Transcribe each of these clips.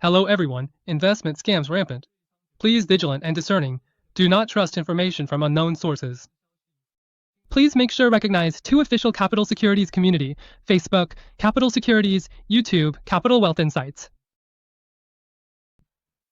Hello everyone, investment scams rampant. Please vigilant and discerning. Do not trust information from unknown sources. Please make sure recognize two official Capital Securities community, Facebook, Capital Securities, YouTube, Capital Wealth Insights.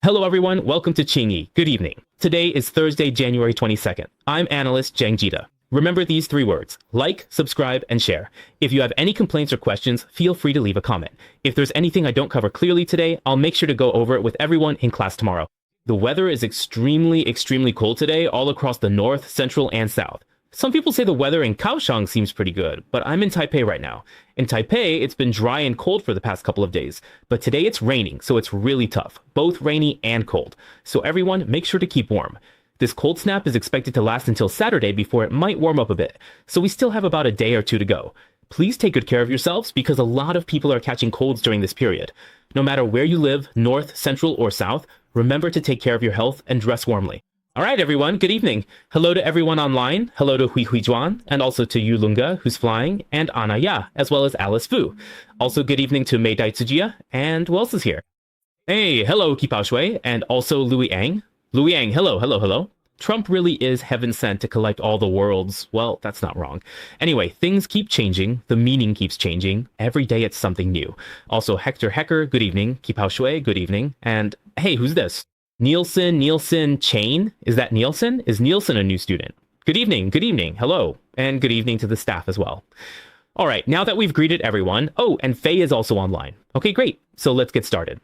Hello everyone, welcome to Qingyi. Good evening. Today is Thursday, January 22nd. I'm analyst Zhang Jita. Remember these three words: like, subscribe, and share. If you have any complaints or questions, feel free to leave a comment. If there's anything I don't cover clearly today, I'll make sure to go over it with everyone in class tomorrow. The weather is extremely cold today all across the north, central, and south. Some people say the weather in Kaohsiung seems pretty good, but I'm in Taipei right now. In Taipei, it's been dry and cold for the past couple of days, but today it's raining, so it's really tough, both rainy and cold. So everyone, make sure to keep warm. This cold snap is expected to last until Saturday before it might warm up a bit, so we still have about a day or two to go. Please take good care of yourselves because a lot of people are catching colds during this period. No matter where you live, north, central, or south, remember to take care of your health and dress warmly. All right, everyone, good evening. Hello to everyone online. Hello to Hui Juan, and also to Yu Lunga, who's flying, and Anna Ya, as well as Alice Fu. Also, good evening to Mei Dai Tsujia, and who else is here? Hey, hello, Kipao Shui, and also Louis Ang. Louis Yang, hello. Trump really is heaven sent to collect all the worlds. Well, that's not wrong. Anyway, things keep changing. The meaning keeps changing. Every day it's something new. Also, Hector Hecker, good evening. Kipao Shui, good evening. And hey, who's this? Nielsen Chain? Is that Nielsen? Is Nielsen a new student? Good evening. Hello. And good evening to the staff as well. All right, now that we've greeted everyone. Oh, and Faye is also online. Okay, great. So let's get started.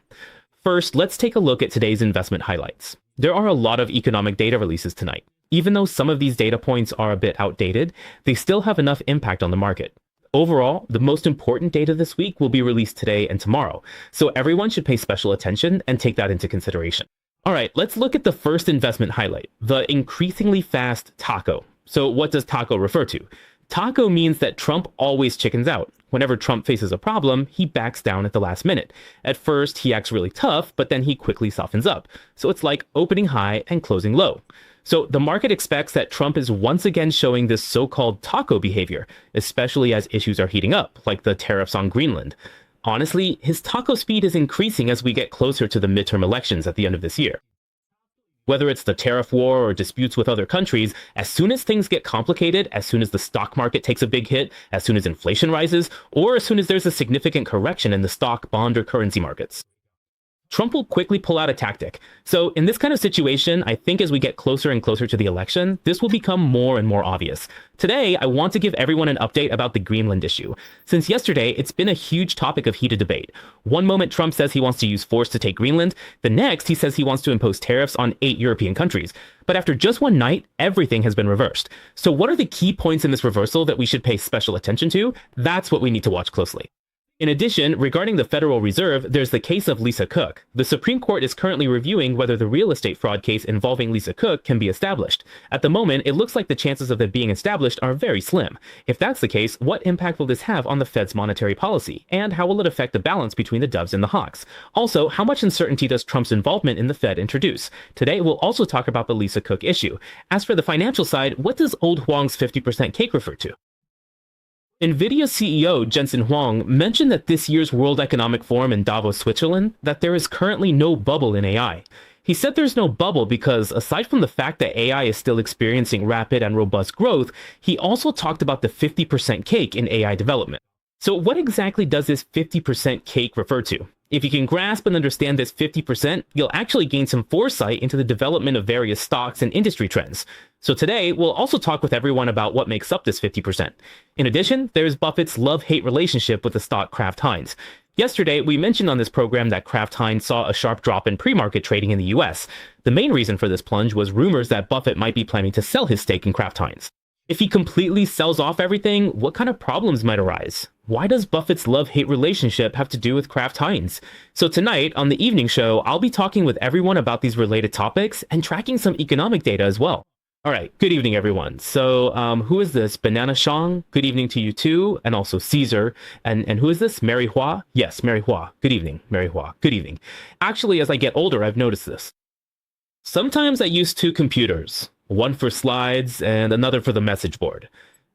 First, let's take a look at today's investment highlights. There are a lot of economic data releases tonight. Even though some of these data points are a bit outdated, they still have enough impact on the market. Overall, the most important data this week will be released today and tomorrow, so everyone should pay special attention and take that into consideration. All right, let's look at the first investment highlight, the increasingly fast taco. So what does taco refer to? Taco means that Trump always chickens out. Whenever Trump faces a problem, he backs down at the last minute. At first, he acts really tough, but then he quickly softens up. So it's like opening high and closing low. So the market expects that Trump is once again showing this so-called taco behavior, especially as issues are heating up, like the tariffs on Greenland. Honestly, his taco speed is increasing as we get closer to the midterm elections at the end of this year. Whether it's the tariff war or disputes with other countries, as soon as things get complicated, as soon as the stock market takes a big hit, as soon as inflation rises, or as soon as there's a significant correction in the stock, bond, or currency markets, Trump will quickly pull out a tactic. So in this kind of situation, I think as we get closer and closer to the election, this will become more and more obvious. Today, I want to give everyone an update about the Greenland issue. Since yesterday, it's been a huge topic of heated debate. One moment Trump says he wants to use force to take Greenland, the next he says he wants to impose tariffs on 8 European countries. But after just one night, everything has been reversed. So what are the key points in this reversal that we should pay special attention to? That's what we need to watch closely. In addition, regarding the Federal Reserve, there's the case of Lisa Cook. The Supreme Court is currently reviewing whether the real estate fraud case involving Lisa Cook can be established. At the moment, it looks like the chances of it being established are very slim. If that's the case, what impact will this have on the Fed's monetary policy? And how will it affect the balance between the doves and the hawks? Also, how much uncertainty does Trump's involvement in the Fed introduce? Today, we'll also talk about the Lisa Cook issue. As for the financial side, what does old Huang's 50% cake refer to? NVIDIA CEO Jensen Huang mentioned that this year's World Economic Forum in Davos, Switzerland, that there is currently no bubble in AI. He said there's no bubble because, aside from the fact that AI is still experiencing rapid and robust growth, he also talked about the 50% cake in AI development. So what exactly does this 50% cake refer to? If you can grasp and understand this 50%, you'll actually gain some foresight into the development of various stocks and industry trends. So today, we'll also talk with everyone about what makes up this 50%. In addition, there's Buffett's love-hate relationship with the stock Kraft Heinz. Yesterday, we mentioned on this program that Kraft Heinz saw a sharp drop in pre-market trading in the US. The main reason for this plunge was rumors that Buffett might be planning to sell his stake in Kraft Heinz. If he completely sells off everything, what kind of problems might arise? Why does Buffett's love-hate relationship have to do with Kraft Heinz? So tonight, on the evening show, I'll be talking with everyone about these related topics and tracking some economic data as well. All right, good evening, everyone. So who is this? Banana Shang, good evening to you too, and also Caesar. And who is this? Mary Hua? Yes, Mary Hua. Good evening, Mary Hua. Good evening. Actually, as I get older, I've noticed this. Sometimes I use two computers, one for slides and another for the message board.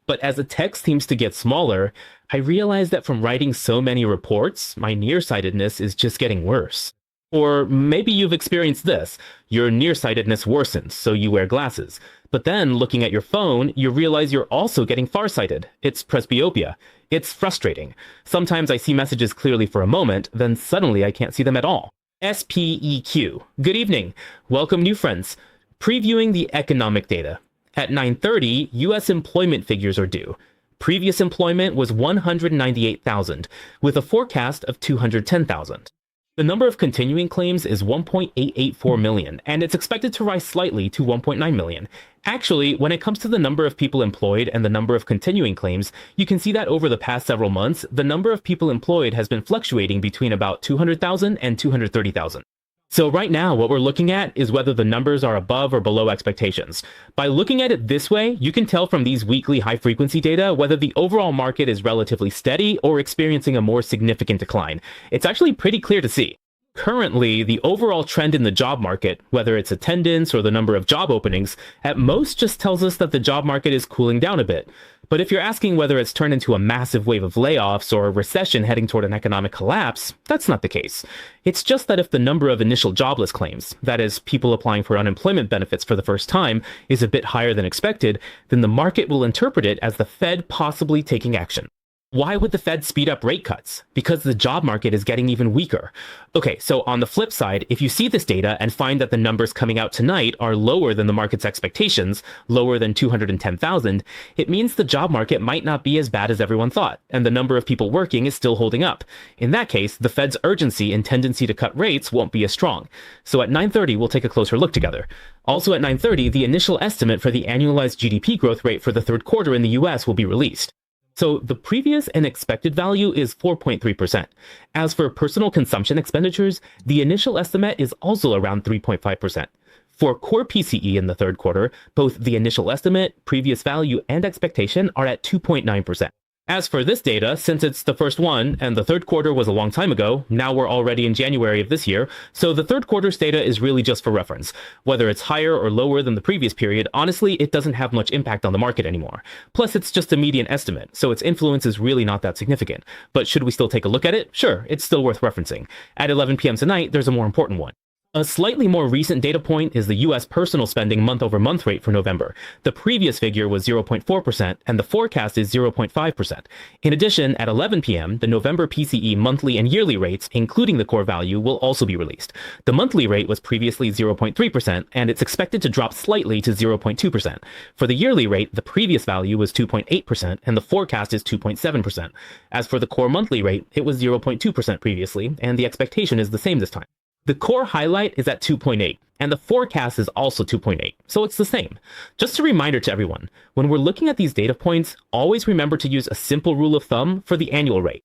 But as the text seems to get smaller, I realize that from writing so many reports, my nearsightedness is just getting worse. Or maybe you've experienced this. Your nearsightedness worsens, so you wear glasses. But then, looking at your phone, you realize you're also getting farsighted. It's presbyopia. It's frustrating. Sometimes I see messages clearly for a moment, then suddenly I can't see them at all. SPEQ. Good evening. Welcome, new friends. Previewing the economic data. At 9:30, U.S. employment figures are due. Previous employment was 198,000, with a forecast of 210,000. The number of continuing claims is 1.884 million, and it's expected to rise slightly to 1.9 million. Actually, when it comes to the number of people employed and the number of continuing claims, you can see that over the past several months, the number of people employed has been fluctuating between about 200,000 and 230,000. So right now, what we're looking at is whether the numbers are above or below expectations. By looking at it this way, you can tell from these weekly high-frequency data whether the overall market is relatively steady or experiencing a more significant decline. It's actually pretty clear to see. Currently, the overall trend in the job market, whether it's attendance or the number of job openings, at most just tells us that the job market is cooling down a bit. But if you're asking whether it's turned into a massive wave of layoffs or a recession heading toward an economic collapse, that's not the case. It's just that if the number of initial jobless claims, that is, people applying for unemployment benefits for the first time, is a bit higher than expected, then the market will interpret it as the Fed possibly taking action. Why would the Fed speed up rate cuts? Because the job market is getting even weaker. Okay, so on the flip side, if you see this data and find that the numbers coming out tonight are lower than the market's expectations, lower than 210,000, it means the job market might not be as bad as everyone thought, and the number of people working is still holding up. In that case, the Fed's urgency and tendency to cut rates won't be as strong. So at 9:30, we'll take a closer look together. Also at 9:30, the initial estimate for the annualized GDP growth rate for the third quarter in the US will be released. So the previous and expected value is 4.3%. As for personal consumption expenditures, the initial estimate is also around 3.5%. For core PCE in the third quarter, both the initial estimate, previous value, and expectation are at 2.9%. As for this data, since it's the first one, and the third quarter was a long time ago, now we're already in January of this year, so the third quarter's data is really just for reference. Whether it's higher or lower than the previous period, honestly, it doesn't have much impact on the market anymore. Plus, it's just a median estimate, so its influence is really not that significant. But should we still take a look at it? Sure, it's still worth referencing. At 11 p.m. tonight, there's a more important one. A slightly more recent data point is the U.S. personal spending month-over-month rate for November. The previous figure was 0.4%, and the forecast is 0.5%. In addition, at 11 p.m., the November PCE monthly and yearly rates, including the core value, will also be released. The monthly rate was previously 0.3%, and it's expected to drop slightly to 0.2%. For the yearly rate, the previous value was 2.8%, and the forecast is 2.7%. As for the core monthly rate, it was 0.2% previously, and the expectation is the same this time. The core highlight is at 2.8, and the forecast is also 2.8, so it's the same. Just a reminder to everyone, when we're looking at these data points, always remember to use a simple rule of thumb for the annual rate.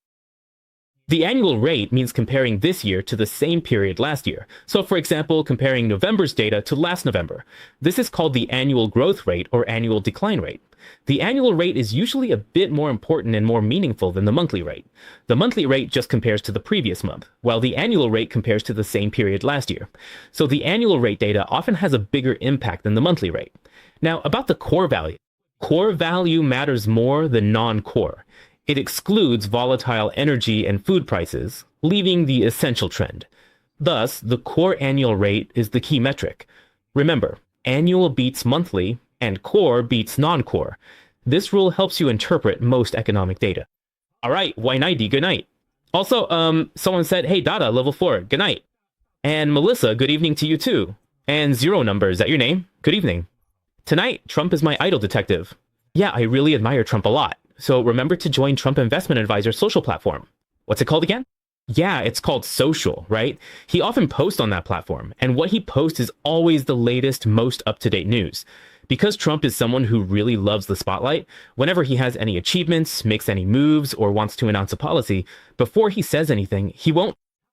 The annual rate means comparing this year to the same period last year. So for example, comparing November's data to last November. This is called the annual growth rate or annual decline rate. The annual rate is usually a bit more important and more meaningful than the monthly rate. The monthly rate just compares to the previous month, while the annual rate compares to the same period last year. So the annual rate data often has a bigger impact than the monthly rate. Now, about the core value. Core value matters more than non-core. It excludes volatile energy and food prices, leaving the essential trend. Thus, the core annual rate is the key metric. Remember, annual beats monthly, and core beats non-core. This rule helps you interpret most economic data. All right, why nighty, good night. Also, someone said, hey, Dada, level 4, good night. And Melissa, good evening to you too. And Zero Number, is that your name? Good evening. Tonight, Trump is my idol detective. Yeah, I really admire Trump a lot. So remember to join Trump Investment Advisor's social platform. What's it called again? Yeah, it's called Social, right? He often posts on that platform, and what he posts is always the latest, most up-to-date news. Because Trump is someone who really loves the spotlight, whenever he has any achievements, makes any moves, or wants to announce a policy, before he says anything, he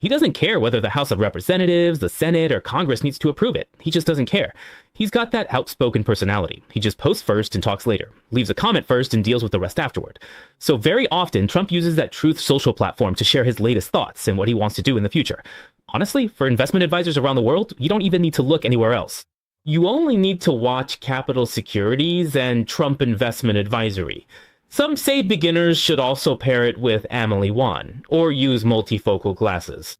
doesn't care whether the House of Representatives, the Senate, or Congress needs to approve it. He just doesn't care. He's got that outspoken personality. He just posts first and talks later, leaves a comment first and deals with the rest afterward. So very often, Trump uses that Truth Social platform to share his latest thoughts and what he wants to do in the future. Honestly, for investment advisors around the world, you don't even need to look anywhere else. You only need to watch Capital Securities and Trump Investment Advisory. Some say beginners should also pair it with Emily Wan, or use multifocal glasses.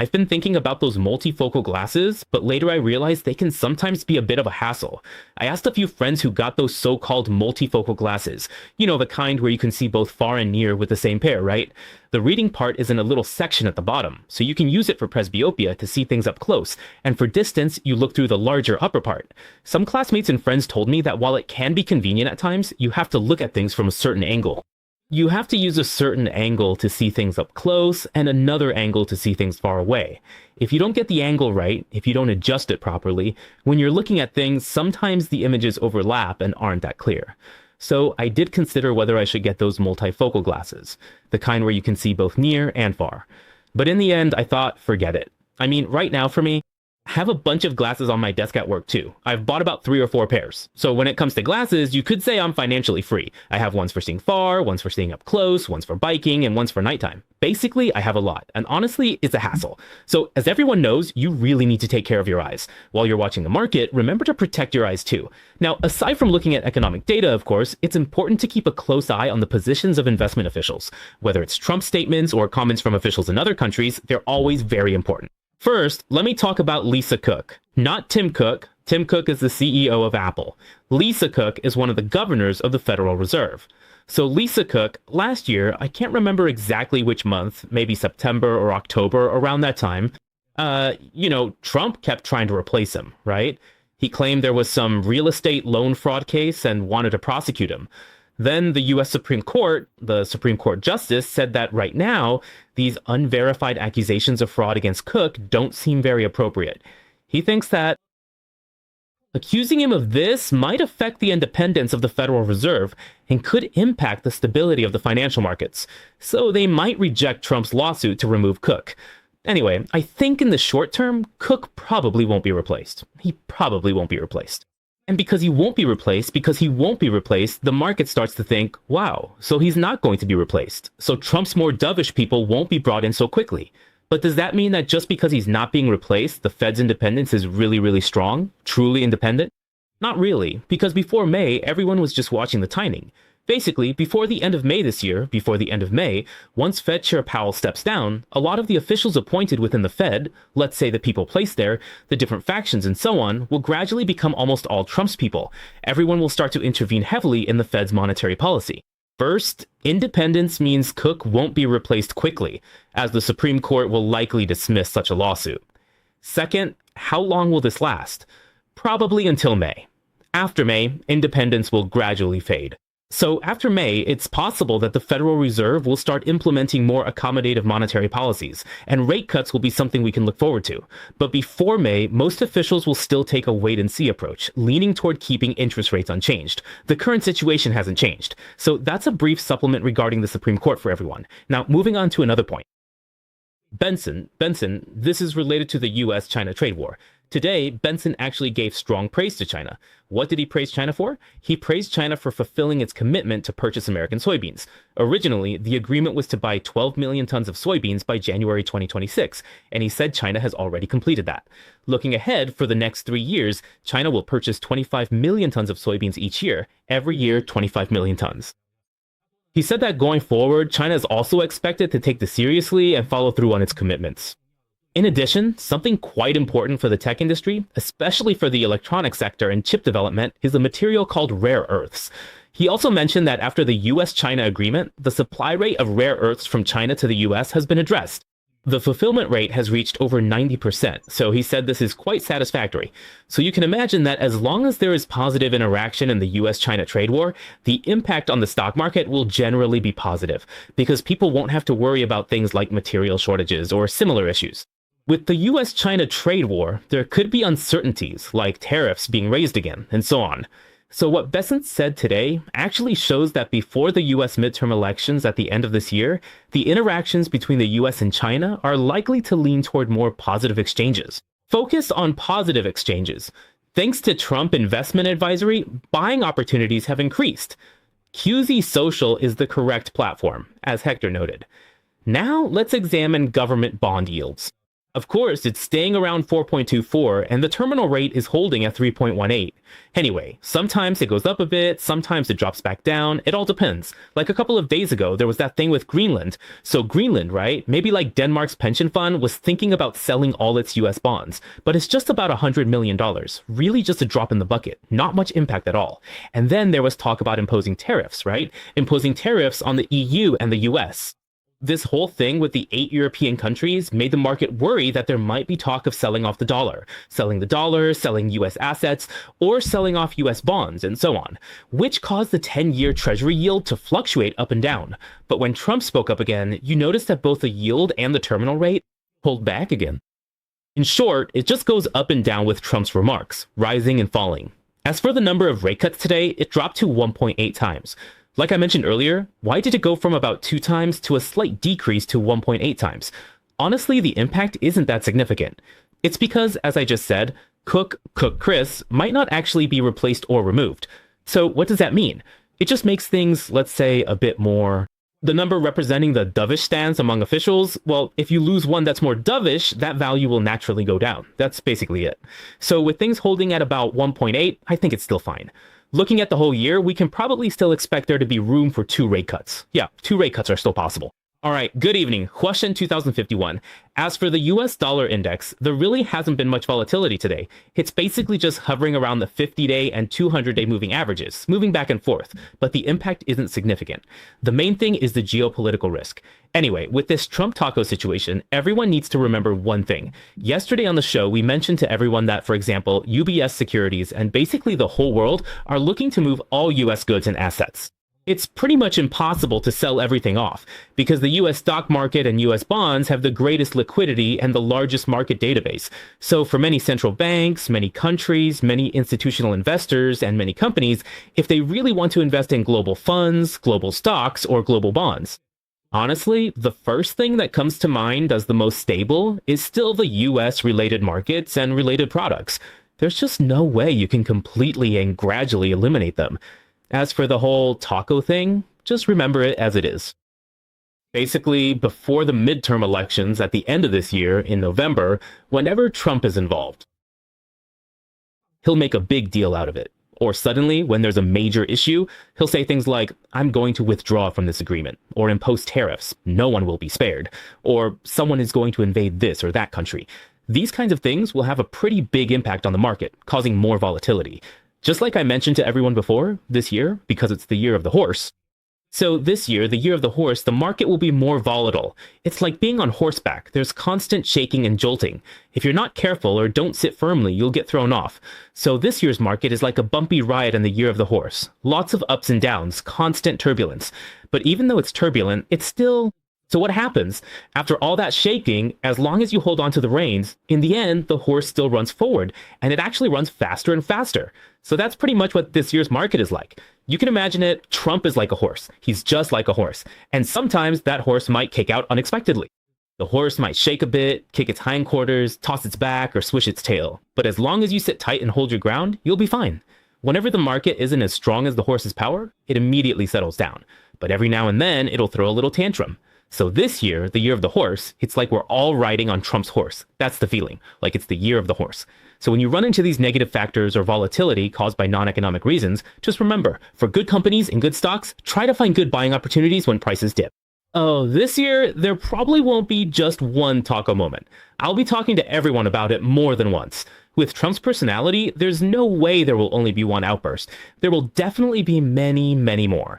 I've been thinking about those multifocal glasses, but later I realized they can sometimes be a bit of a hassle. I asked a few friends who got those so-called multifocal glasses. You know, the kind where you can see both far and near with the same pair, right? The reading part is in a little section at the bottom, so you can use it for presbyopia to see things up close, and for distance, you look through the larger upper part. Some classmates and friends told me that while it can be convenient at times, you have to look at things from a certain angle. You have to use a certain angle to see things up close and another angle to see things far away. If you don't get the angle right, if you don't adjust it properly, when you're looking at things, sometimes the images overlap and aren't that clear. So I did consider whether I should get those multifocal glasses, the kind where you can see both near and far. But in the end, I thought, forget it. I mean, right now for me, I have a bunch of glasses on my desk at work too. I've bought about 3 or 4 pairs. So when it comes to glasses, you could say I'm financially free. I have ones for seeing far, ones for seeing up close, ones for biking, and ones for nighttime. Basically, I have a lot. And honestly, it's a hassle. So as everyone knows, you really need to take care of your eyes. While you're watching the market, remember to protect your eyes too. Now, aside from looking at economic data, of course, it's important to keep a close eye on the positions of investment officials. Whether it's Trump statements or comments from officials in other countries, they're always very important. First, let me talk about Lisa Cook. Not Tim Cook. Tim Cook is the CEO of Apple. Lisa Cook is one of the governors of the Federal Reserve. So Lisa Cook, last year, I can't remember exactly which month, maybe September or October, around that time, Trump kept trying to replace him, right? He claimed there was some real estate loan fraud case and wanted to prosecute him. Then the U.S. Supreme Court, the Supreme Court Justice, said that right now, these unverified accusations of fraud against Cook don't seem very appropriate. He thinks that accusing him of this might affect the independence of the Federal Reserve and could impact the stability of the financial markets. So they might reject Trump's lawsuit to remove Cook. Anyway, I think in the short term, Cook probably won't be replaced. He probably won't be replaced. And because he won't be replaced, the market starts to think, wow, so he's not going to be replaced. So Trump's more dovish people won't be brought in so quickly. But does that mean that just because he's not being replaced, the Fed's independence is really, really strong, truly independent? Not really, because before May, everyone was just watching the timing. Basically, before the end of May this year, once Fed Chair Powell steps down, a lot of the officials appointed within the Fed, let's say the people placed there, the different factions and so on, will gradually become almost all Trump's people. Everyone will start to intervene heavily in the Fed's monetary policy. First, independence means Cook won't be replaced quickly, as the Supreme Court will likely dismiss such a lawsuit. Second, how long will this last? Probably until May. After May, independence will gradually fade. So after May, it's possible that the Federal Reserve will start implementing more accommodative monetary policies, and rate cuts will be something we can look forward to. But before May, most officials will still take a wait-and-see approach, leaning toward keeping interest rates unchanged. The current situation hasn't changed. So that's a brief supplement regarding the Supreme Court for everyone. Now, moving on to another point. Benson, this is related to the US-China trade war. Today, Benson actually gave strong praise to China. What did he praise China for? He praised China for fulfilling its commitment to purchase American soybeans. Originally, the agreement was to buy 12 million tons of soybeans by January 2026, and he said China has already completed that. Looking ahead, for the next 3 years, China will purchase 25 million tons of soybeans each year, every year 25 million tons. He said that going forward, China is also expected to take this seriously and follow through on its commitments. In addition, something quite important for the tech industry, especially for the electronics sector and chip development, is a material called rare earths. He also mentioned that after the US-China agreement, the supply rate of rare earths from China to the US has been addressed. The fulfillment rate has reached over 90%, so he said this is quite satisfactory. So you can imagine that as long as there is positive interaction in the US-China trade war, the impact on the stock market will generally be positive, because people won't have to worry about things like material shortages or similar issues. With the US-China trade war, there could be uncertainties, like tariffs being raised again, and so on. So what Besant said today actually shows that before the US midterm elections at the end of this year, the interactions between the US and China are likely to lean toward more positive exchanges. Focus on positive exchanges. Thanks to Trump investment advisory, buying opportunities have increased. QZ Social is the correct platform, as Hector noted. Now let's examine government bond yields. Of course, it's staying around 4.24, and the terminal rate is holding at 3.18. Anyway, sometimes it goes up a bit, sometimes it drops back down, it all depends. Like a couple of days ago, there was that thing with Greenland. So Greenland, right, maybe like Denmark's pension fund was thinking about selling all its US bonds, but it's just about $100 million. Really just a drop in the bucket, not much impact at all. And then there was talk about imposing tariffs, right? Imposing tariffs on the EU and the US. This whole thing with the 8 European countries made the market worry that there might be talk of selling off the dollar, selling US assets, or selling off US bonds, and so on, which caused the 10-year Treasury yield to fluctuate up and down. But when Trump spoke up again, you noticed that both the yield and the terminal rate pulled back again. In short, it just goes up and down with Trump's remarks, rising and falling. As for the number of rate cuts today, it dropped to 1.8 times. Like I mentioned earlier, why did it go from about 2 times to a slight decrease to 1.8 times? Honestly, the impact isn't that significant. It's because, as I just said, Cook Chris might not actually be replaced or removed. So what does that mean? It just makes things, let's say, a bit more... The number representing the dovish stance among officials, well, if you lose one that's more dovish, that value will naturally go down. That's basically it. So with things holding at about 1.8, I think it's still fine. Looking at the whole year, we can probably still expect there to be room for 2 rate cuts. Yeah, 2 rate cuts are still possible. All right, good evening. Question 2051. As for the US dollar index, there really hasn't been much volatility today. It's basically just hovering around the 50-day and 200-day moving averages, moving back and forth, but the impact isn't significant. The main thing is the geopolitical risk. Anyway, with this Trump taco situation, everyone needs to remember one thing. Yesterday on the show, we mentioned to everyone that, for example, UBS Securities and basically the whole world are looking to move all US goods and assets. It's pretty much impossible to sell everything off because the US stock market and US bonds have the greatest liquidity and the largest market database. So for many central banks, many countries, many institutional investors, and many companies, if they really want to invest in global funds, global stocks, or global bonds, honestly, the first thing that comes to mind as the most stable is still the US related markets and related products. There's just no way you can completely and gradually eliminate them. As for the whole taco thing, just remember it as it is. Basically, before the midterm elections at the end of this year, in November, whenever Trump is involved, he'll make a big deal out of it. Or suddenly, when there's a major issue, he'll say things like, I'm going to withdraw from this agreement, or impose tariffs, no one will be spared, or someone is going to invade this or that country. These kinds of things will have a pretty big impact on the market, causing more volatility. Just like I mentioned to everyone before, this year, because it's the year of the horse. So this year, the year of the horse, the market will be more volatile. It's like being on horseback. There's constant shaking and jolting. If you're not careful or don't sit firmly, you'll get thrown off. So this year's market is like a bumpy ride in the year of the horse. Lots of ups and downs, constant turbulence. But even though it's turbulent, it's still... So what happens? After all that shaking, as long as you hold on to the reins, in the end, the horse still runs forward, and it actually runs faster and faster. So that's pretty much what this year's market is like. You can imagine it, Trump is like a horse. He's just like a horse. And sometimes that horse might kick out unexpectedly. The horse might shake a bit, kick its hindquarters, toss its back, or swish its tail. But as long as you sit tight and hold your ground, you'll be fine. Whenever the market isn't as strong as the horse's power, it immediately settles down. But every now and then, it'll throw a little tantrum. So this year, the year of the horse, it's like we're all riding on Trump's horse. That's the feeling, like it's the year of the horse. So when you run into these negative factors or volatility caused by non-economic reasons, just remember, for good companies and good stocks, try to find good buying opportunities when prices dip. Oh, this year, there probably won't be just one taco moment. I'll be talking to everyone about it more than once. With Trump's personality, there's no way there will only be one outburst. There will definitely be many, many more.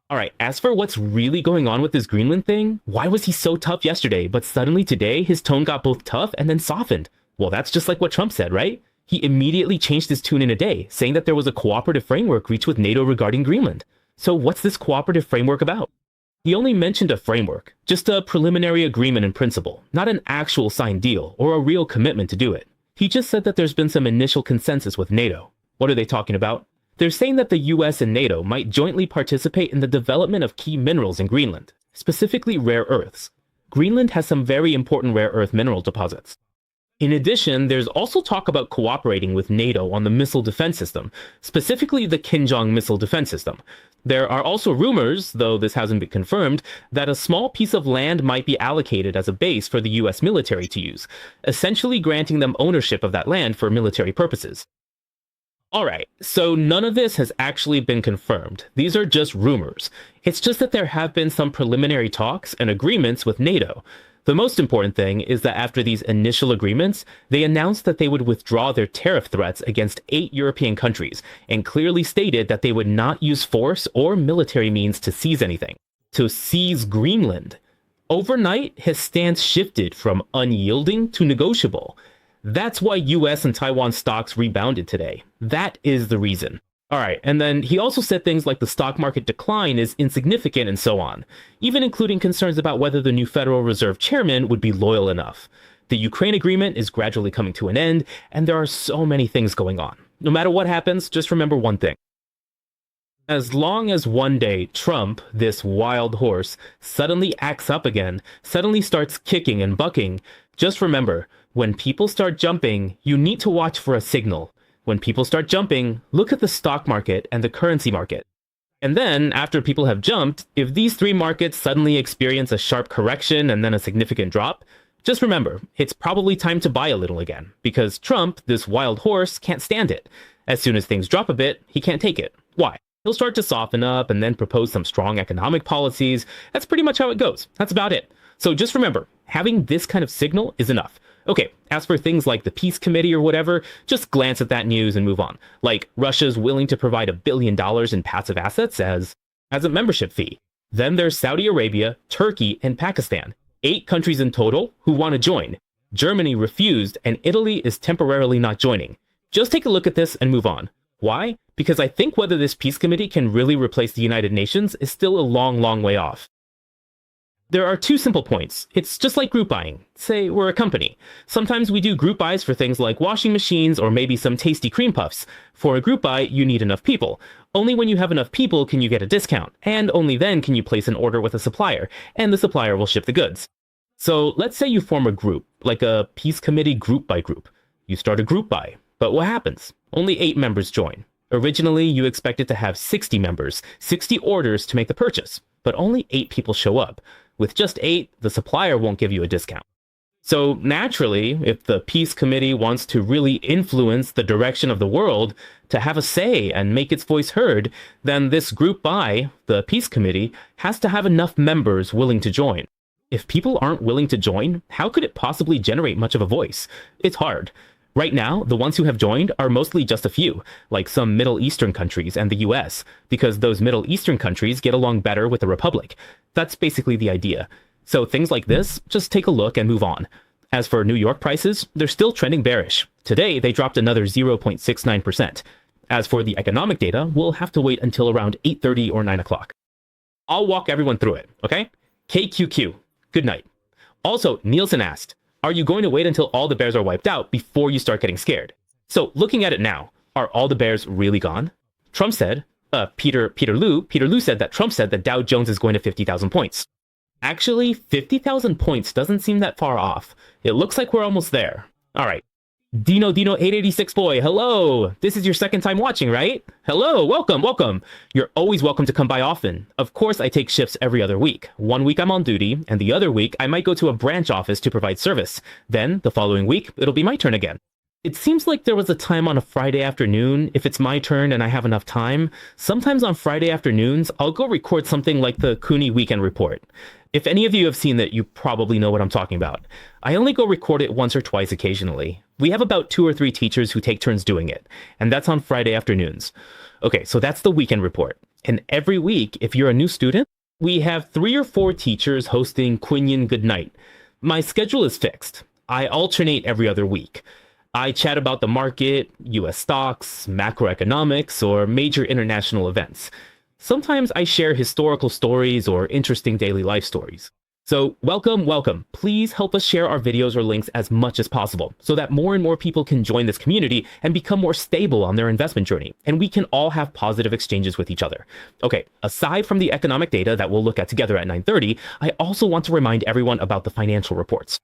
All right, as for what's really going on with this Greenland thing, why was he so tough yesterday, but suddenly today his tone got both tough and then softened? Well, that's just like what Trump said, right? He immediately changed his tune in a day, saying that there was a cooperative framework reached with NATO regarding Greenland. So what's this cooperative framework about? He only mentioned a framework, just a preliminary agreement in principle, not an actual signed deal or a real commitment to do it. He just said that there's been some initial consensus with NATO. What are they talking about? They're saying that the US and NATO might jointly participate in the development of key minerals in Greenland, specifically rare earths. Greenland has some very important rare earth mineral deposits. In addition, there's also talk about cooperating with NATO on the missile defense system, specifically the Kinjong missile defense system. There are also rumors, though this hasn't been confirmed, that a small piece of land might be allocated as a base for the US military to use, essentially granting them ownership of that land for military purposes. Alright, so none of this has actually been confirmed. These are just rumors. It's just that there have been some preliminary talks and agreements with NATO. The most important thing is that after these initial agreements, they announced that they would withdraw their tariff threats against 8 European countries, and clearly stated that they would not use force or military means to seize anything. To seize Greenland. Overnight, his stance shifted from unyielding to negotiable. That's why US and Taiwan stocks rebounded today. That is the reason. Alright, and then he also said things like the stock market decline is insignificant and so on, even including concerns about whether the new Federal Reserve chairman would be loyal enough. The Ukraine agreement is gradually coming to an end, and there are so many things going on. No matter what happens, just remember one thing. As long as one day Trump, this wild horse, suddenly acts up again, suddenly starts kicking and bucking, just remember, when people start jumping, you need to watch for a signal. When people start jumping, look at the stock market and the currency market. And then, after people have jumped, if these three markets suddenly experience a sharp correction and then a significant drop, just remember, it's probably time to buy a little again, because Trump, this wild horse, can't stand it. As soon as things drop a bit, he can't take it. Why? He'll start to soften up and then propose some strong economic policies. That's pretty much how it goes. That's about it. So just remember, having this kind of signal is enough. Okay, as for things like the Peace Committee or whatever, just glance at that news and move on. Like, Russia's willing to provide $1 billion in passive assets as a membership fee. Then there's Saudi Arabia, Turkey, and Pakistan. 8 countries in total who want to join. Germany refused, and Italy is temporarily not joining. Just take a look at this and move on. Why? Because I think whether this Peace Committee can really replace the United Nations is still a long, long way off. There are 2 simple points. It's just like group buying. Say we're a company. Sometimes we do group buys for things like washing machines or maybe some tasty cream puffs. For a group buy, you need enough people. Only when you have enough people can you get a discount, and only then can you place an order with a supplier, and the supplier will ship the goods. So let's say you form a group, like a Peace Committee group by group. You start a group buy, but what happens? Only 8 members join. Originally, you expected to have 60 members, 60 orders to make the purchase, but only 8 people show up. With just 8, the supplier won't give you a discount. So naturally, if the Peace Committee wants to really influence the direction of the world, to have a say and make its voice heard, then this group buy, the Peace Committee, has to have enough members willing to join. If people aren't willing to join, how could it possibly generate much of a voice? It's hard. Right now, the ones who have joined are mostly just a few, like some Middle Eastern countries and the US, because those Middle Eastern countries get along better with the Republic. That's basically the idea. So things like this, just take a look and move on. As for New York prices, they're still trending bearish. Today, they dropped another 0.69%. As for the economic data, we'll have to wait until around 8:30 or 9 o'clock. I'll walk everyone through it, okay? KQQ, good night. Also, Nielsen asked, are you going to wait until all the bears are wiped out before you start getting scared? So looking at it now, are all the bears really gone? Trump said, Peter Liu said that Trump said that Dow Jones is going to 50,000 points. Actually, 50,000 points doesn't seem that far off. It looks like we're almost there. All right. Dino 886 boy, hello. This is your second time watching, right? Hello, welcome. You're always welcome to come by often. Of course, I take shifts every other week. One week I'm on duty, and the other week I might go to a branch office to provide service. Then, the following week, it'll be my turn again. It seems like there was a time on a Friday afternoon, if it's my turn and I have enough time. Sometimes on Friday afternoons, I'll go record something like the Cooney Weekend Report. If any of you have seen that, you probably know what I'm talking about. I only go record it once or twice occasionally. We have about 2 or 3 teachers who take turns doing it, and that's on Friday afternoons. Okay, so that's the weekend report. And every week, if you're a new student, we have 3 or 4 teachers hosting Quinyan Good Night. My schedule is fixed. I alternate every other week. I chat about the market, US stocks, macroeconomics, or major international events. Sometimes I share historical stories or interesting daily life stories. So welcome. Please help us share our videos or links as much as possible so that more and more people can join this community and become more stable on their investment journey, and we can all have positive exchanges with each other. Okay, aside from the economic data that we'll look at together at 9:30, I also want to remind everyone about the financial reports.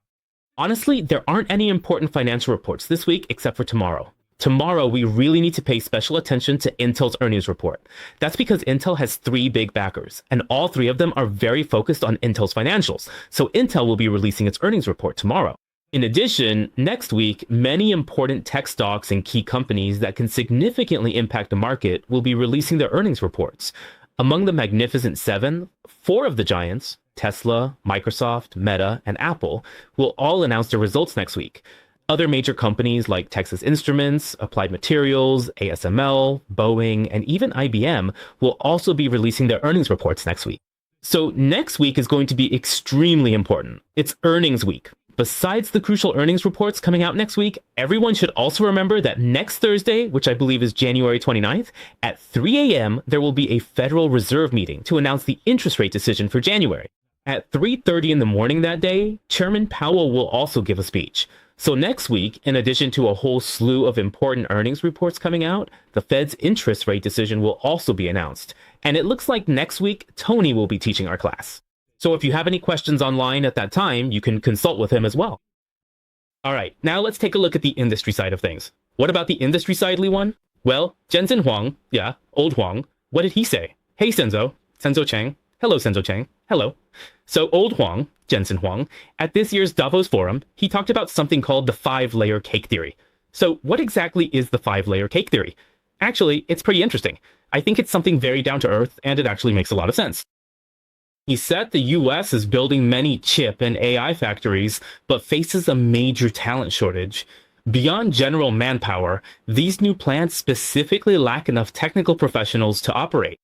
Honestly, there aren't any important financial reports this week except for tomorrow. Tomorrow, we really need to pay special attention to Intel's earnings report. That's because Intel has three big backers, and all three of them are very focused on Intel's financials, so Intel will be releasing its earnings report tomorrow. In addition, next week, many important tech stocks and key companies that can significantly impact the market will be releasing their earnings reports. Among the Magnificent Seven, four of the giants, Tesla, Microsoft, Meta, and Apple, will all announce their results next week. Other major companies like Texas Instruments, Applied Materials, ASML, Boeing, and even IBM will also be releasing their earnings reports next week. So next week is going to be extremely important. It's earnings week. Besides the crucial earnings reports coming out next week, everyone should also remember that next Thursday, which I believe is January 29th, at 3 a.m., there will be a Federal Reserve meeting to announce the interest rate decision for January. At 3:30 in the morning that day, Chairman Powell will also give a speech. So next week, in addition to a whole slew of important earnings reports coming out, the Fed's interest rate decision will also be announced. And it looks like next week, Tony will be teaching our class. So if you have any questions online at that time, you can consult with him as well. All right, now let's take a look at the industry side of things. What about the industry side, Lee Wan? Well, Jensen Huang, yeah, old Huang, what did he say? Hey, Senzo Chang. Hello, Senzo Chang. Hello. So old Huang, Jensen Huang, at this year's Davos Forum, he talked about something called the 5-layer cake theory. So what exactly is the 5-layer cake theory? Actually, it's pretty interesting. I think it's something very down to earth, and it actually makes a lot of sense. He said the US is building many chip and AI factories, but faces a major talent shortage. Beyond general manpower, these new plants specifically lack enough technical professionals to operate.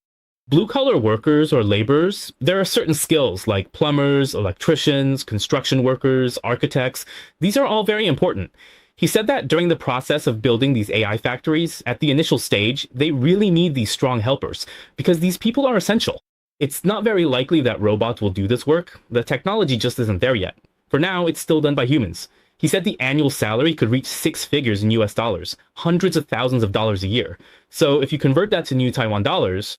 Blue-collar workers or laborers, there are certain skills like plumbers, electricians, construction workers, architects. These are all very important. He said that during the process of building these AI factories, at the initial stage, they really need these strong helpers because these people are essential. It's not very likely that robots will do this work. The technology just isn't there yet. For now, it's still done by humans. He said the annual salary could reach 6 figures in US dollars, hundreds of thousands of dollars a year. So if you convert that to new Taiwan dollars,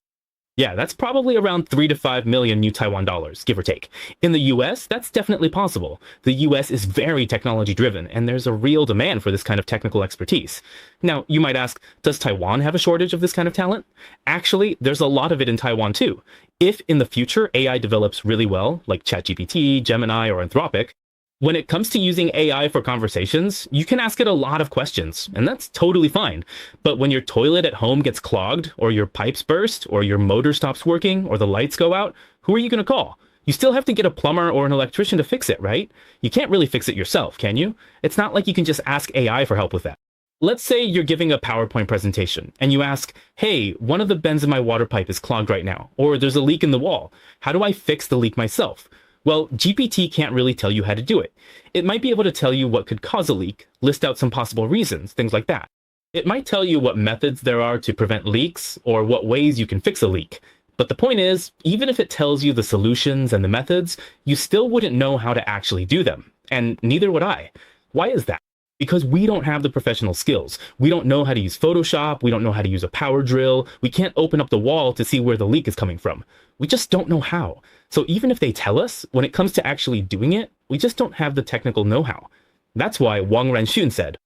yeah, that's probably around 3 to 5 million new Taiwan dollars, give or take. In the US, that's definitely possible. The US is very technology driven, and there's a real demand for this kind of technical expertise. Now, you might ask, does Taiwan have a shortage of this kind of talent? Actually, there's a lot of it in Taiwan too. If in the future AI develops really well, like ChatGPT, Gemini, or Anthropic, when it comes to using AI for conversations, you can ask it a lot of questions, and that's totally fine. But when your toilet at home gets clogged, or your pipes burst, or your motor stops working, or the lights go out, who are you going to call? You still have to get a plumber or an electrician to fix it, right? You can't really fix it yourself, can you? It's not like you can just ask AI for help with that. Let's say you're giving a PowerPoint presentation, and you ask, hey, one of the bends in my water pipe is clogged right now, or there's a leak in the wall. How do I fix the leak myself? Well, GPT can't really tell you how to do it. It might be able to tell you what could cause a leak, list out some possible reasons, things like that. It might tell you what methods there are to prevent leaks or what ways you can fix a leak. But the point is, even if it tells you the solutions and the methods, you still wouldn't know how to actually do them. And neither would I. Why is that? Because we don't have the professional skills. We don't know how to use Photoshop. We don't know how to use a power drill. We can't open up the wall to see where the leak is coming from. We just don't know how. So even if they tell us, when it comes to actually doing it, we just don't have the technical know-how. That's why Wang Renxun said,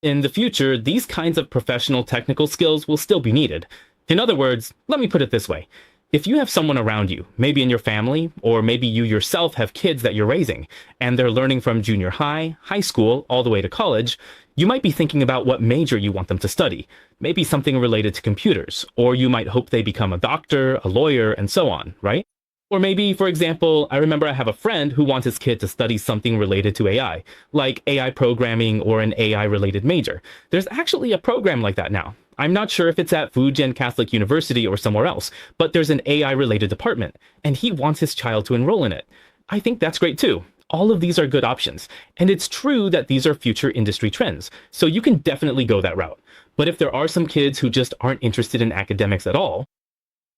in the future, these kinds of professional technical skills will still be needed. In other words, let me put it this way. If you have someone around you, maybe in your family, or maybe you yourself have kids that you're raising, and they're learning from junior high, high school, all the way to college, you might be thinking about what major you want them to study. Maybe something related to computers, or you might hope they become a doctor, a lawyer, and so on, right? Or maybe, for example, I remember I have a friend who wants his kid to study something related to AI, like AI programming or an AI-related major. There's actually a program like that now. I'm not sure if it's at Fujian Catholic University or somewhere else, but there's an AI-related department, and he wants his child to enroll in it. I think that's great too. All of these are good options, and it's true that these are future industry trends, so you can definitely go that route. But if there are some kids who just aren't interested in academics at all,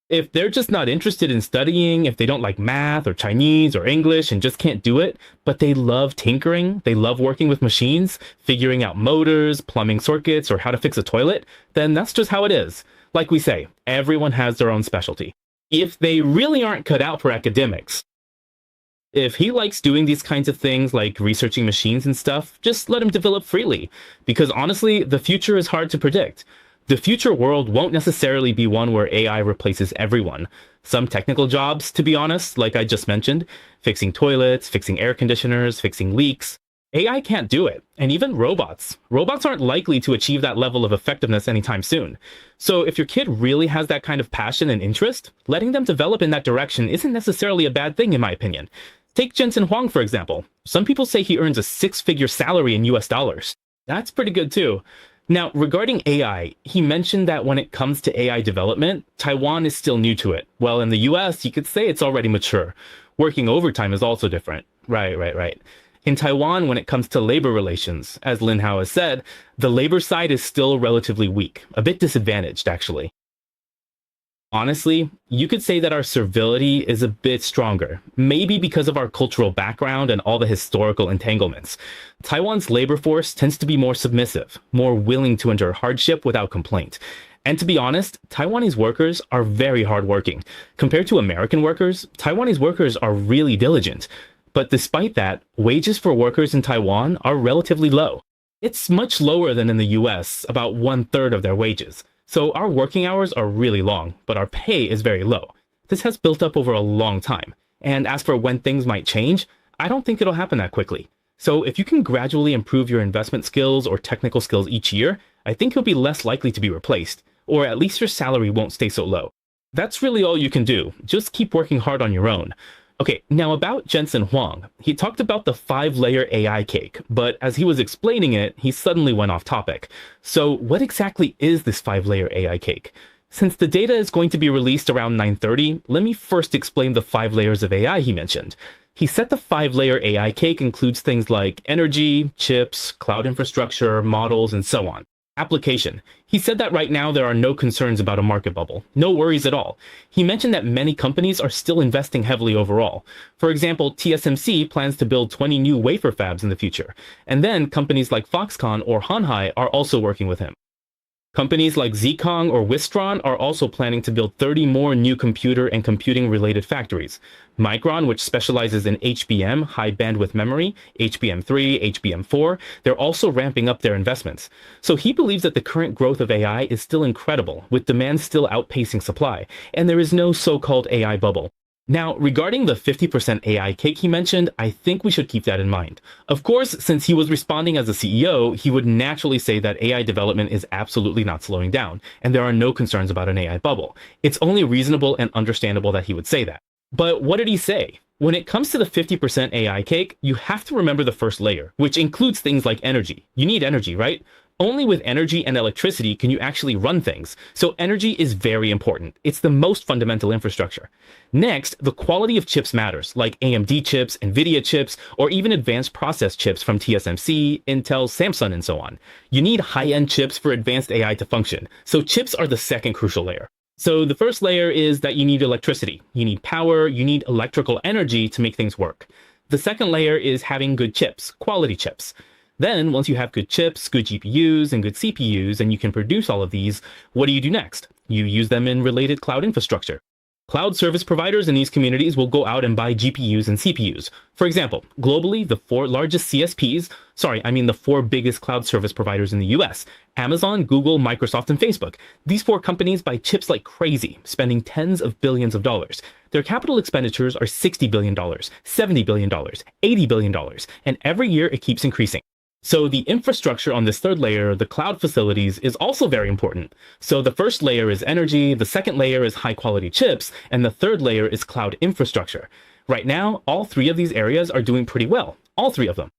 if they're just not interested in studying, if they don't like math or Chinese or English and just can't do it, but they love tinkering, they love working with machines, figuring out motors, plumbing circuits, or how to fix a toilet, then that's just how it is. Like we say, everyone has their own specialty. If they really aren't cut out for academics, If he likes doing these kinds of things like researching machines and stuff, just let him develop freely. Because honestly, the future is hard to predict. The future world won't necessarily be one where AI replaces everyone. Some technical jobs, to be honest, like I just mentioned, fixing toilets, fixing air conditioners, fixing leaks, AI can't do it. And even robots. Robots aren't likely to achieve that level of effectiveness anytime soon. So if your kid really has that kind of passion and interest, letting them develop in that direction isn't necessarily a bad thing, in my opinion. Take Jensen Huang, for example. Some people say he earns a six-figure salary in US dollars. That's pretty good too. Now, regarding AI, he mentioned that when it comes to AI development, Taiwan is still new to it. Well, in the US, you could say it's already mature. Working overtime is also different. Right. In Taiwan, when it comes to labor relations, as Lin Hao has said, the labor side is still relatively weak, a bit disadvantaged, actually. Honestly, you could say that our servility is a bit stronger, maybe because of our cultural background and all the historical entanglements. Taiwan's labor force tends to be more submissive, more willing to endure hardship without complaint. And to be honest, Taiwanese workers are very hardworking. Compared to American workers, Taiwanese workers are really diligent. But despite that, wages for workers in Taiwan are relatively low. It's much lower than in the US, about 1/3 of their wages. So our working hours are really long, but our pay is very low. This has built up over a long time. And as for when things might change, I don't think it'll happen that quickly. So if you can gradually improve your investment skills or technical skills each year, I think you'll be less likely to be replaced, or at least your salary won't stay so low. That's really all you can do. Just keep working hard on your own. Okay, now about Jensen Huang. He talked about the 5-layer AI cake, but as he was explaining it, he suddenly went off topic. So what exactly is this 5-layer AI cake? Since the data is going to be released around 9:30, let me first explain the 5 layers of AI he mentioned. He said the 5-layer AI cake includes things like energy, chips, cloud infrastructure, models, and so on. Application. He said that right now there are no concerns about a market bubble. No worries at all. He mentioned that many companies are still investing heavily overall. For example, TSMC plans to build 20 new wafer fabs in the future. And then companies like Foxconn or Hanhai are also working with him. Companies like Zkong or Wistron are also planning to build 30 more new computer and computing-related factories. Micron, which specializes in HBM, high bandwidth memory, HBM3, HBM4, they're also ramping up their investments. So he believes that the current growth of AI is still incredible, with demand still outpacing supply, and there is no so-called AI bubble. Now, regarding the 50% AI cake he mentioned, I think we should keep that in mind. Of course, since he was responding as a CEO, he would naturally say that AI development is absolutely not slowing down, and there are no concerns about an AI bubble. It's only reasonable and understandable that he would say that. But what did he say? When it comes to the 50% AI cake, you have to remember the first layer, which includes things like energy. You need energy, right? Only with energy and electricity can you actually run things. So energy is very important. It's the most fundamental infrastructure. Next, the quality of chips matters, like AMD chips, NVIDIA chips, or even advanced process chips from TSMC, Intel, Samsung, and so on. You need high-end chips for advanced AI to function. So chips are the second crucial layer. So the first layer is that you need electricity. You need power, you need electrical energy to make things work. The second layer is having good chips, quality chips. Then, once you have good chips, good GPUs, and good CPUs, and you can produce all of these, what do you do next? You use them in related cloud infrastructure. Cloud service providers in these communities will go out and buy GPUs and CPUs. For example, globally, the 4 largest CSPs, the 4 biggest cloud service providers in the US, Amazon, Google, Microsoft, and Facebook. These 4 companies buy chips like crazy, spending tens of billions of dollars. Their capital expenditures are $60 billion, $70 billion, $80 billion, and every year it keeps increasing. So the infrastructure on this third layer, the cloud facilities, is also very important. So the first layer is energy, the second layer is high quality chips, and the third layer is cloud infrastructure. Right now, all 3 of these areas are doing pretty well. All 3 of them.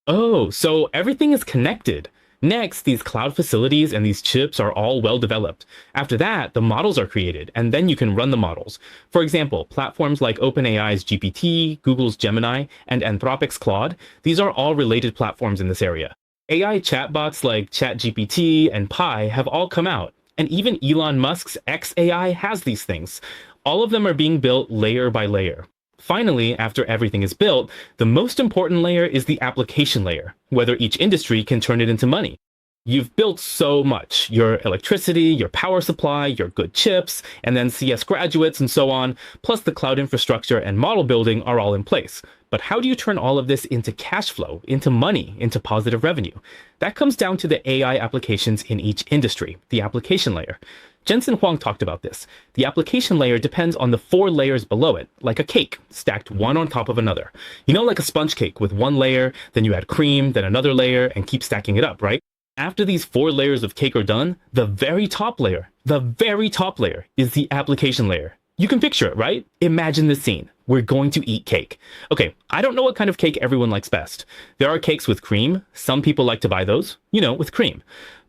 Oh, so everything is connected. Next, these cloud facilities and these chips are all well developed. After that, the models are created, and then you can run the models. For example, platforms like OpenAI's GPT, Google's Gemini, and Anthropic's Claude, these are all related platforms in this area. AI chatbots like ChatGPT and Pi have all come out, and even Elon Musk's xAI has these things. All of them are being built layer by layer. Finally, after everything is built, the most important layer is the application layer, whether each industry can turn it into money. You've built so much, your electricity, your power supply, your good chips, and then CS graduates and so on, plus the cloud infrastructure and model building are all in place. But how do you turn all of this into cash flow, into money, into positive revenue? That comes down to the AI applications in each industry, the application layer. Jensen Huang talked about this. The application layer depends on the 4 layers below it, like a cake, stacked one on top of another. You know, like a sponge cake with one layer, then you add cream, then another layer, and keep stacking it up, right? After these 4 layers of cake are done, the very top layer is the application layer. You can picture it, right? Imagine this scene. We're going to eat cake. Okay, I don't know what kind of cake everyone likes best. There are cakes with cream. Some people like to buy those, you know, with cream.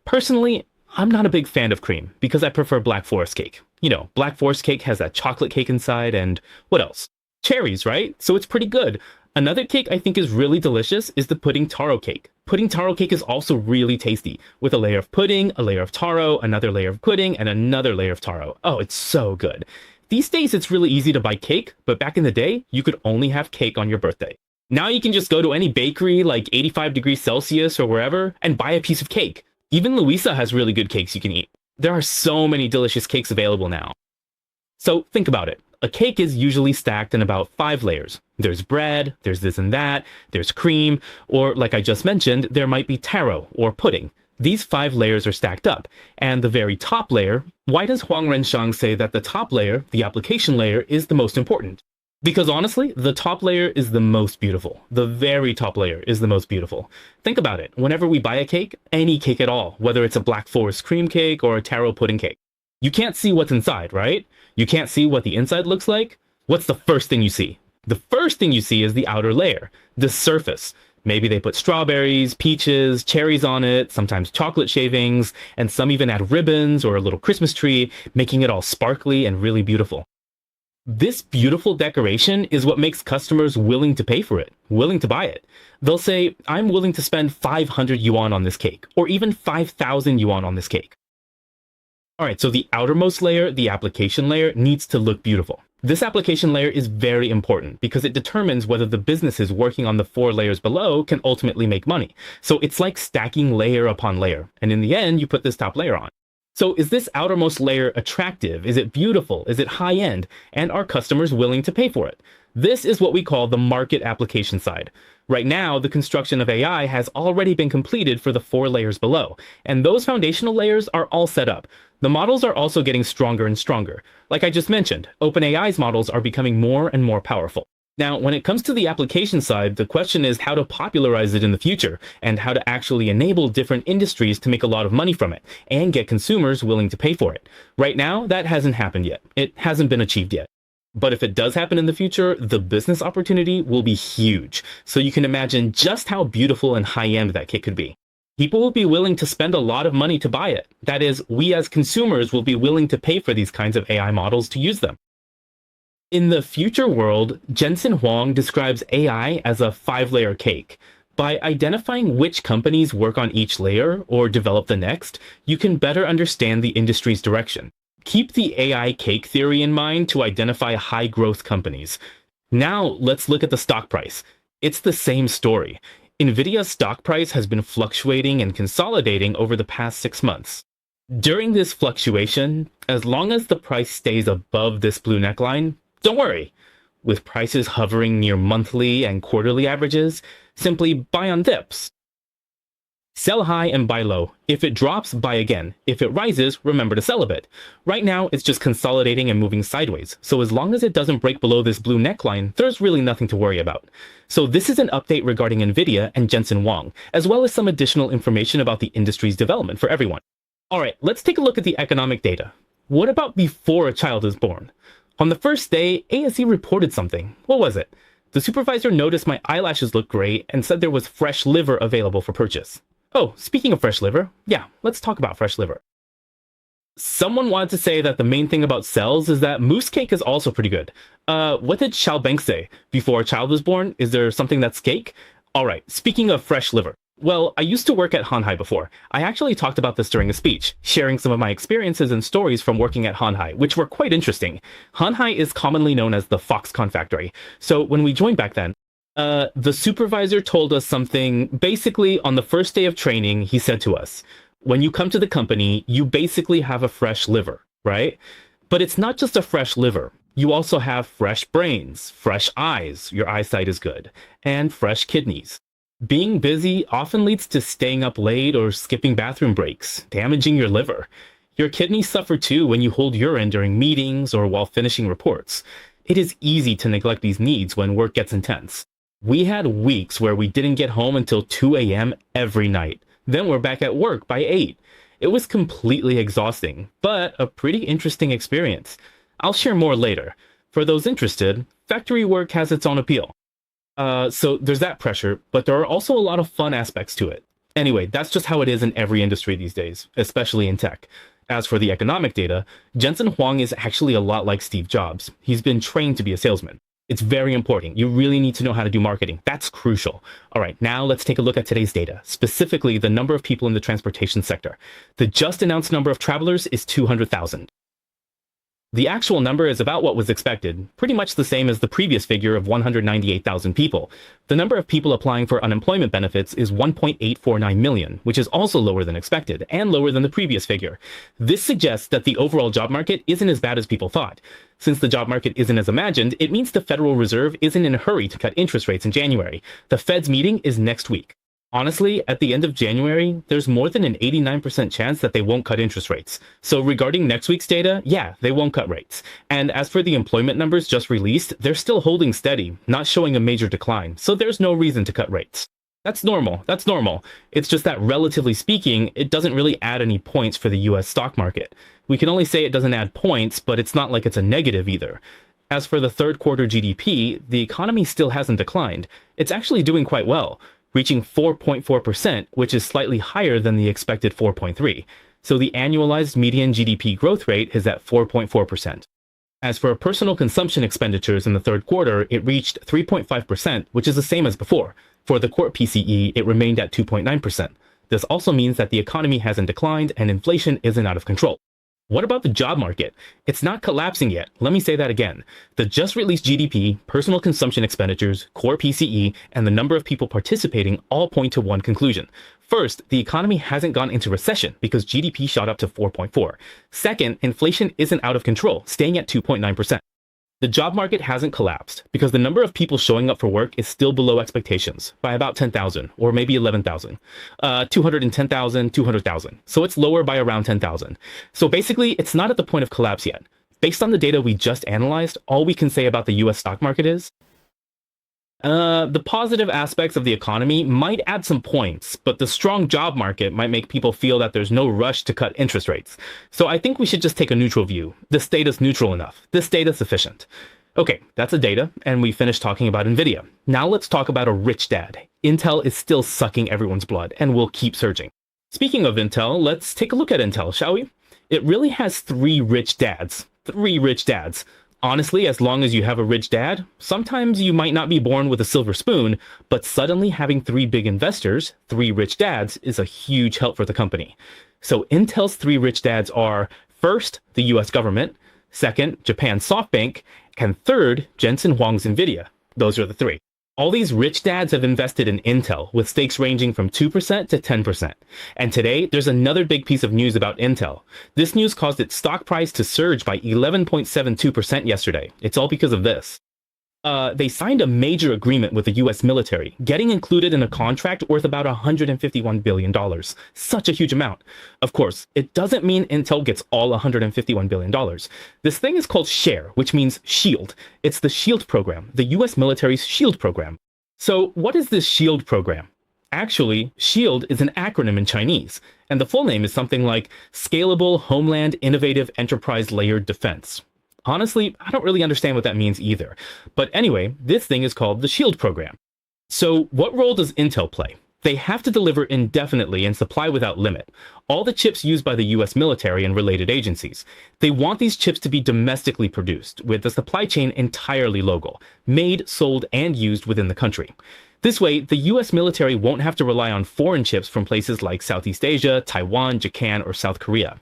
Personally, I'm not a big fan of cream because I prefer Black Forest cake. You know, Black Forest cake has that chocolate cake inside and what else? Cherries, right? So it's pretty good. Another cake I think is really delicious is the pudding taro cake. Pudding taro cake is also really tasty, with a layer of pudding, a layer of taro, another layer of pudding, and another layer of taro. Oh, it's so good. These days, it's really easy to buy cake, but back in the day, you could only have cake on your birthday. Now you can just go to any bakery like 85 degrees Celsius or wherever and buy a piece of cake. Even Louisa has really good cakes you can eat. There are so many delicious cakes available now. So think about it. A cake is usually stacked in about 5 layers. There's bread, there's this and that, there's cream, or like I just mentioned, there might be taro or pudding. These 5 layers are stacked up, and the very top layer, why does Huang Renshang say that the top layer, the application layer, is the most important? Because honestly, the top layer is the most beautiful. The very top layer is the most beautiful. Think about it. Whenever we buy a cake, any cake at all, whether it's a Black Forest cream cake or a taro pudding cake, you can't see what's inside, right? You can't see what the inside looks like. What's the first thing you see? The first thing you see is the outer layer, the surface. Maybe they put strawberries, peaches, cherries on it, sometimes chocolate shavings, and some even add ribbons or a little Christmas tree, making it all sparkly and really beautiful. This beautiful decoration is what makes customers willing to pay for it, willing to buy it. They'll say, I'm willing to spend 500 yuan on this cake, or even 5,000 yuan on this cake. All right, so the outermost layer, the application layer, needs to look beautiful. This application layer is very important because it determines whether the businesses working on the 4 layers below can ultimately make money. So it's like stacking layer upon layer. And in the end, you put this top layer on. So is this outermost layer attractive? Is it beautiful? Is it high end? And are customers willing to pay for it? This is what we call the market application side. Right now, the construction of AI has already been completed for the 4 layers below, and those foundational layers are all set up. The models are also getting stronger and stronger. Like I just mentioned, OpenAI's models are becoming more and more powerful. Now, when it comes to the application side, the question is how to popularize it in the future and how to actually enable different industries to make a lot of money from it and get consumers willing to pay for it. Right now, that hasn't happened yet. It hasn't been achieved yet. But if it does happen in the future, the business opportunity will be huge. So you can imagine just how beautiful and high-end that kit could be. People will be willing to spend a lot of money to buy it. That is, we as consumers will be willing to pay for these kinds of AI models to use them. In the future world, Jensen Huang describes AI as a 5-layer cake. By identifying which companies work on each layer or develop the next, you can better understand the industry's direction. Keep the AI cake theory in mind to identify high-growth companies. Now, let's look at the stock price. It's the same story. NVIDIA's stock price has been fluctuating and consolidating over the past 6 months. During this fluctuation, as long as the price stays above this blue neckline, don't worry. With prices hovering near monthly and quarterly averages, simply buy on dips. Sell high and buy low. If it drops, buy again. If it rises, remember to sell a bit. Right now, it's just consolidating and moving sideways. So as long as it doesn't break below this blue neckline, there's really nothing to worry about. So this is an update regarding NVIDIA and Jensen Huang, as well as some additional information about the industry's development for everyone. All right, let's take a look at the economic data. What about before a child is born? On the first day, ASE reported something. What was it? The supervisor noticed my eyelashes looked great and said there was fresh liver available for purchase. Oh, speaking of fresh liver, yeah, let's talk about fresh liver. Someone wanted to say that the main thing about cells is that moose cake is also pretty good. What did Xiaobeng say? Before a child was born, is there something that's cake? All right, speaking of fresh liver. Well, I used to work at Hanhai before. I actually talked about this during a speech, sharing some of my experiences and stories from working at Hanhai, which were quite interesting. Hanhai is commonly known as the Foxconn factory. So when we joined back then, The supervisor told us something. Basically, on the first day of training, he said to us, when you come to the company, you basically have a fresh liver, right? But it's not just a fresh liver. You also have fresh brains, fresh eyes, your eyesight is good, and fresh kidneys. Being busy often leads to staying up late or skipping bathroom breaks, damaging your liver. Your kidneys suffer too when you hold urine during meetings or while finishing reports. It is easy to neglect these needs when work gets intense. We had weeks where we didn't get home until 2 a.m. every night. Then we're back at work by 8. It was completely exhausting, but a pretty interesting experience. I'll share more later. For those interested, factory work has its own appeal. So there's that pressure, but there are also a lot of fun aspects to it. Anyway, that's just how it is in every industry these days, especially in tech. As for the economic data, Jensen Huang is actually a lot like Steve Jobs. He's been trained to be a salesman. It's very important. You really need to know how to do marketing. That's crucial. All right, now let's take a look at today's data, specifically the number of people in the transportation sector. The just announced number of travelers is 200,000. The actual number is about what was expected, pretty much the same as the previous figure of 198,000 people. The number of people applying for unemployment benefits is 1.849 million, which is also lower than expected, and lower than the previous figure. This suggests that the overall job market isn't as bad as people thought. Since the job market isn't as imagined, it means the Federal Reserve isn't in a hurry to cut interest rates in January. The Fed's meeting is next week. Honestly, at the end of January, there's more than an 89% chance that they won't cut interest rates. So regarding next week's data, yeah, they won't cut rates. And as for the employment numbers just released, they're still holding steady, not showing a major decline. So there's no reason to cut rates. That's normal. That's normal. It's just that relatively speaking, it doesn't really add any points for the US stock market. We can only say it doesn't add points, but it's not like it's a negative either. As for the third quarter GDP, the economy still hasn't declined. It's actually doing quite well, reaching 4.4%, which is slightly higher than the expected 4.3%. So the annualized median GDP growth rate is at 4.4%. As for personal consumption expenditures in the third quarter, it reached 3.5%, which is the same as before. For the core PCE, it remained at 2.9%. This also means that the economy hasn't declined and inflation isn't out of control. What about the job market? It's not collapsing yet. Let me say that again. The just released GDP, personal consumption expenditures, core PCE, and the number of people participating all point to one conclusion. First, the economy hasn't gone into recession because GDP shot up to 4.4. Second, inflation isn't out of control, staying at 2.9%. The job market hasn't collapsed because the number of people showing up for work is still below expectations by about 10,000 or maybe 11,000, 210,000, 200,000. So it's lower by around 10,000. So basically, it's not at the point of collapse yet. Based on the data we just analyzed, all we can say about the US stock market is the positive aspects of the economy might add some points, but the strong job market might make people feel that there's no rush to cut interest rates. So I think we should just take a neutral view. This data's neutral enough. This data's sufficient. Okay, that's the data, and we finished talking about NVIDIA. Now let's talk about a rich dad. Intel is still sucking everyone's blood, and will keep surging. Speaking of Intel, let's take a look at Intel, shall we? It really has three rich dads. Three rich dads. Honestly, as long as you have a rich dad, sometimes you might not be born with a silver spoon, but suddenly having three big investors, three rich dads, is a huge help for the company. So Intel's three rich dads are, first, the US government, second, Japan's SoftBank, and third, Jensen Huang's NVIDIA. Those are the three. All these rich dads have invested in Intel, with stakes ranging from 2% to 10%. And today, there's another big piece of news about Intel. This news caused its stock price to surge by 11.72% yesterday. It's all because of this. They signed a major agreement with the US military, getting included in a contract worth about $151 billion. Such a huge amount. Of course, it doesn't mean Intel gets all $151 billion. This thing is called SHARE, which means SHIELD. It's the SHIELD program, the US military's SHIELD program. So what is this SHIELD program? Actually, SHIELD is an acronym in Chinese, and the full name is something like Scalable Homeland Innovative Enterprise Layered Defense. Honestly, I don't really understand what that means either. But anyway, this thing is called the SHIELD program. So what role does Intel play? They have to deliver indefinitely and supply without limit all the chips used by the US military and related agencies. They want these chips to be domestically produced, with the supply chain entirely local, made, sold, and used within the country. This way, the US military won't have to rely on foreign chips from places like Southeast Asia, Taiwan, Japan, or South Korea.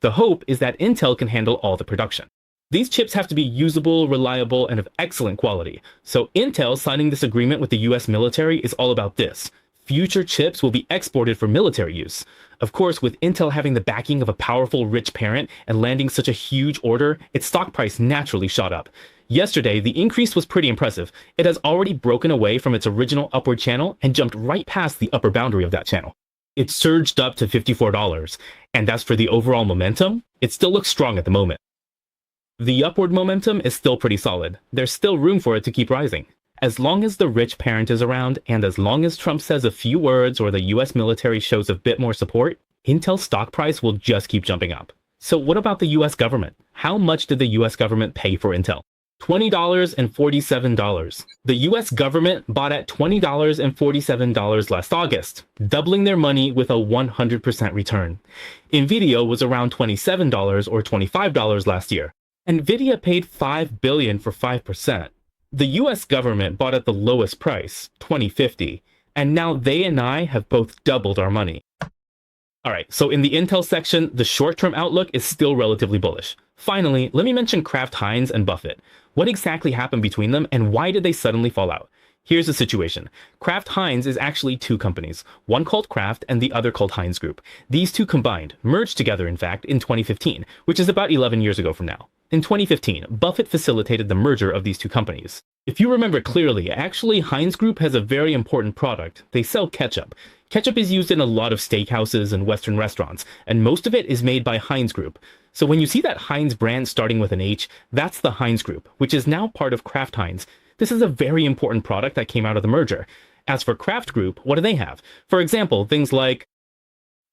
The hope is that Intel can handle all the production. These chips have to be usable, reliable, and of excellent quality. So Intel signing this agreement with the US military is all about this. Future chips will be exported for military use. Of course, with Intel having the backing of a powerful, rich parent and landing such a huge order, its stock price naturally shot up. Yesterday, the increase was pretty impressive. It has already broken away from its original upward channel and jumped right past the upper boundary of that channel. It surged up to $54, and as for the overall momentum, it still looks strong at the moment. The upward momentum is still pretty solid. There's still room for it to keep rising. As long as the rich parent is around, and as long as Trump says a few words or the US military shows a bit more support, Intel's stock price will just keep jumping up. So what about the US government? How much did the US government pay for Intel? $20.47. The US government bought at $20.47 last August, doubling their money with a 100% return. Nvidia was around $27 or $25 last year. Nvidia paid $5 billion for 5%. The US government bought at the lowest price, $20.50, and now they and I have both doubled our money. Alright, so in the Intel section, the short-term outlook is still relatively bullish. Finally, let me mention Kraft Heinz and Buffett. What exactly happened between them, and why did they suddenly fall out? Here's the situation. Kraft Heinz is actually two companies, one called Kraft and the other called Heinz Group. These two combined, merged together in fact, in 2015, which is about 11 years ago from now. In 2015, Buffett facilitated the merger of these two companies. If you remember clearly, actually Heinz Group has a very important product. They sell ketchup. Ketchup is used in a lot of steakhouses and Western restaurants, and most of it is made by Heinz Group. So when you see that Heinz brand starting with an H, that's the Heinz Group, which is now part of Kraft Heinz. This is a very important product that came out of the merger. As for Kraft Group, what do they have? For example, things like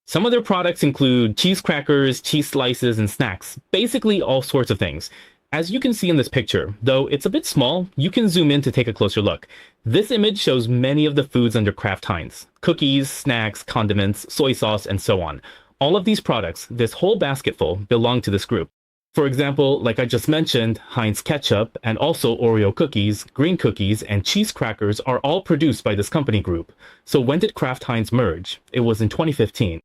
some of their products include cheese crackers, cheese slices, and snacks. Basically all sorts of things. As you can see in this picture, though it's a bit small, you can zoom in to take a closer look. This image shows many of the foods under Kraft Heinz. Cookies, snacks, condiments, soy sauce, and so on. All of these products, this whole basketful, belong to this group. For example, like I just mentioned, Heinz ketchup and also Oreo cookies, green cookies, and cheese crackers are all produced by this company group. So when did Kraft Heinz merge? It was in 2015.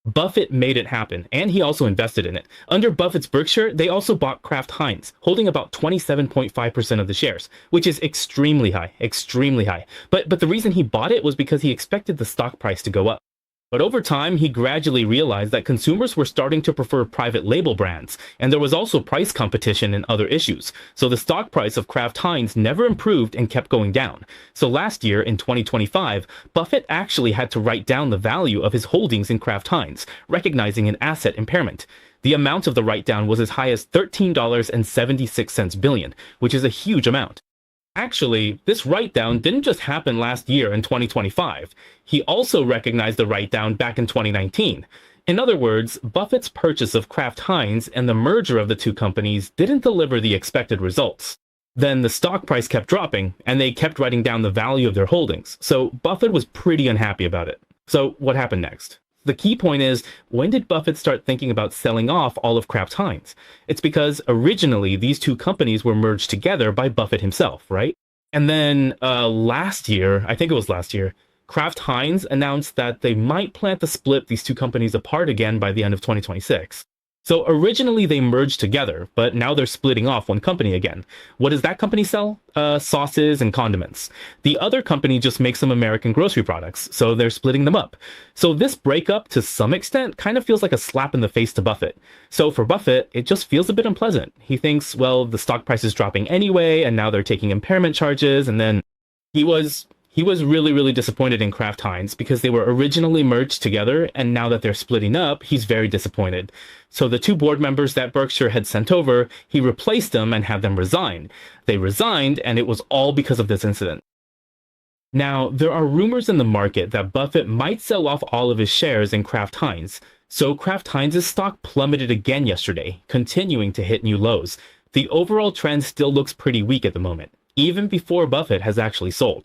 Buffett made it happen, and he also invested in it. Under Buffett's Berkshire, they also bought Kraft Heinz, holding about 27.5% of the shares, which is extremely high, extremely high. But the reason he bought it was because he expected the stock price to go up. But over time, he gradually realized that consumers were starting to prefer private label brands, and there was also price competition and other issues. So the stock price of Kraft Heinz never improved and kept going down. So last year, in 2025, Buffett actually had to write down the value of his holdings in Kraft Heinz, recognizing an asset impairment. The amount of the write-down was as high as $13.76 billion, which is a huge amount. Actually, this write-down didn't just happen last year in 2025. He also recognized the write-down back in 2019. In other words, Buffett's purchase of Kraft Heinz and the merger of the two companies didn't deliver the expected results. Then the stock price kept dropping, and they kept writing down the value of their holdings. So Buffett was pretty unhappy about it. So what happened next? The key point is, when did Buffett start thinking about selling off all of Kraft Heinz? It's because originally these two companies were merged together by Buffett himself, right? And then last year, I think it was last year, Kraft Heinz announced that they might plan to split these two companies apart again by the end of 2026. So originally they merged together, but now they're splitting off one company again. What does that company sell? Sauces and condiments. The other company just makes some American grocery products, so they're splitting them up. So this breakup, to some extent, kind of feels like a slap in the face to Buffett. So for Buffett, it just feels a bit unpleasant. He thinks, well, the stock price is dropping anyway, and now they're taking impairment charges, and then he was really disappointed in Kraft Heinz because they were originally merged together, and now that they're splitting up, he's very disappointed. So the two board members that Berkshire had sent over, he replaced them and had them resign. They resigned, and it was all because of this incident. Now, there are rumors in the market that Buffett might sell off all of his shares in Kraft Heinz. So Kraft Heinz's stock plummeted again yesterday, continuing to hit new lows. The overall trend still looks pretty weak at the moment, even before Buffett has actually sold,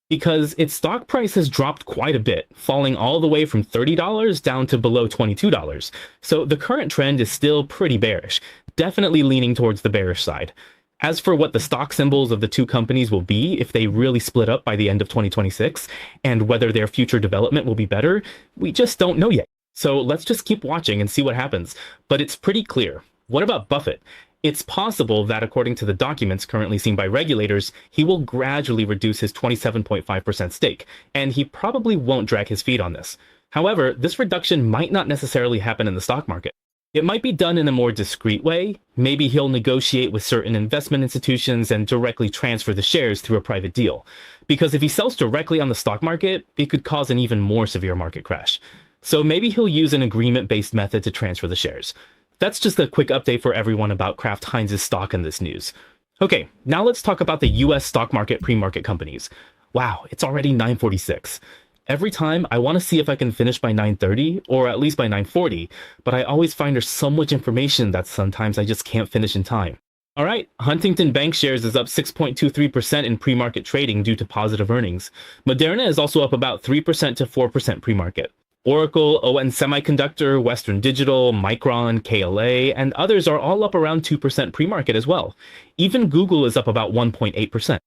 because its stock price has dropped quite a bit, falling all the way from $30 down to below $22. So the current trend is still pretty bearish, definitely leaning towards the bearish side. As for what the stock symbols of the two companies will be if they really split up by the end of 2026, and whether their future development will be better, we just don't know yet. So let's just keep watching and see what happens. But it's pretty clear. What about Buffett? It's possible that according to the documents currently seen by regulators, he will gradually reduce his 27.5% stake, and he probably won't drag his feet on this. However, this reduction might not necessarily happen in the stock market. It might be done in a more discreet way. Maybe he'll negotiate with certain investment institutions and directly transfer the shares through a private deal. Because if he sells directly on the stock market, it could cause an even more severe market crash. So maybe he'll use an agreement-based method to transfer the shares. That's just a quick update for everyone about Kraft Heinz's stock in this news. Okay, now let's talk about the US stock market pre-market companies. Wow, it's already 9:46. Every time I want to see if I can finish by 9:30 or at least by 9:40, but I always find there's so much information that sometimes I just can't finish in time. All right, Huntington Bank shares is up 6.23% in pre-market trading due to positive earnings. Moderna is also up about 3% to 4% pre-market. Oracle, ON Semiconductor, Western Digital, Micron, KLA, and others are all up around 2% pre-market as well. Even Google is up about 1.8%.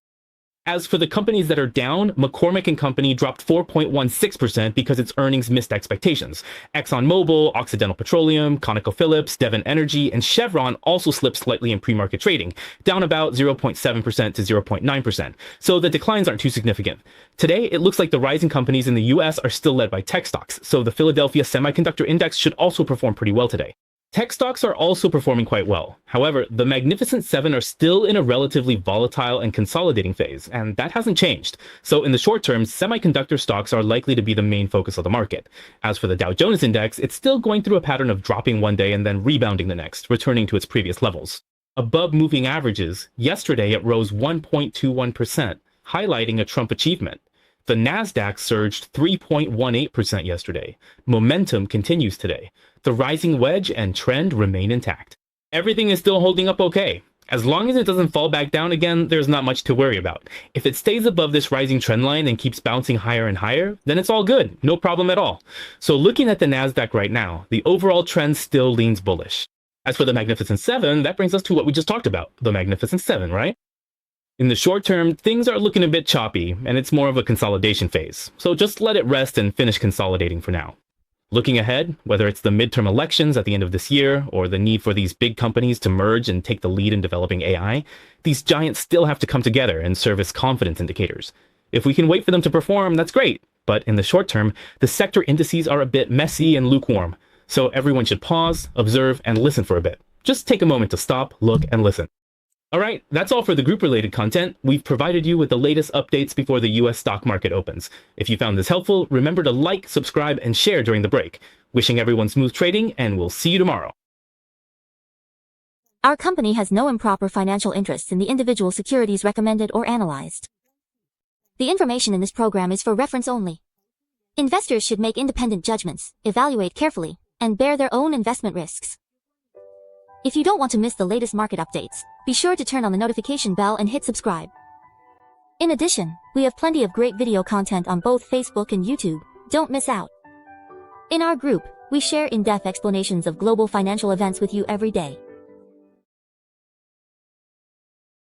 As for the companies that are down, McCormick & Company dropped 4.16% because its earnings missed expectations. ExxonMobil, Occidental Petroleum, ConocoPhillips, Devon Energy, and Chevron also slipped slightly in pre-market trading, down about 0.7% to 0.9%. So the declines aren't too significant. Today, it looks like the rising companies in the US are still led by tech stocks, so the Philadelphia Semiconductor Index should also perform pretty well today. Tech stocks are also performing quite well. However, the Magnificent Seven are still in a relatively volatile and consolidating phase, and that hasn't changed. So in the short term, semiconductor stocks are likely to be the main focus of the market. As for the Dow Jones Index, it's still going through a pattern of dropping one day and then rebounding the next, returning to its previous levels. Above moving averages, yesterday it rose 1.21%, highlighting a Trump achievement. The Nasdaq surged 3.18% yesterday. Momentum continues today. The rising wedge and trend remain intact. Everything is still holding up okay. As long as it doesn't fall back down again, there's not much to worry about. If it stays above this rising trend line and keeps bouncing higher and higher, then it's all good. No problem at all. So looking at the Nasdaq right now, the overall trend still leans bullish. As for the Magnificent Seven, that brings us to what we just talked about, the Magnificent Seven, right? In the short term, things are looking a bit choppy, and it's more of a consolidation phase. So just let it rest and finish consolidating for now. Looking ahead, whether it's the midterm elections at the end of this year, or the need for these big companies to merge and take the lead in developing AI, these giants still have to come together and serve as confidence indicators. If we can wait for them to perform, that's great. But in the short term, the sector indices are a bit messy and lukewarm. So everyone should pause, observe, and listen for a bit. Just take a moment to stop, look, and listen. All right, that's all for the group-related content. We've provided you with the latest updates before the US stock market opens. If you found this helpful, remember to like, subscribe, and share during the break. Wishing everyone smooth trading, and we'll see you tomorrow. Our company has no improper financial interests in the individual securities recommended or analyzed. The information in this program is for reference only. Investors should make independent judgments, evaluate carefully, and bear their own investment risks. If you don't want to miss the latest market updates, be sure to turn on the notification bell and hit subscribe. In addition, we have plenty of great video content on both Facebook and YouTube. Don't miss out. In our group, we share in-depth explanations of global financial events with you every day.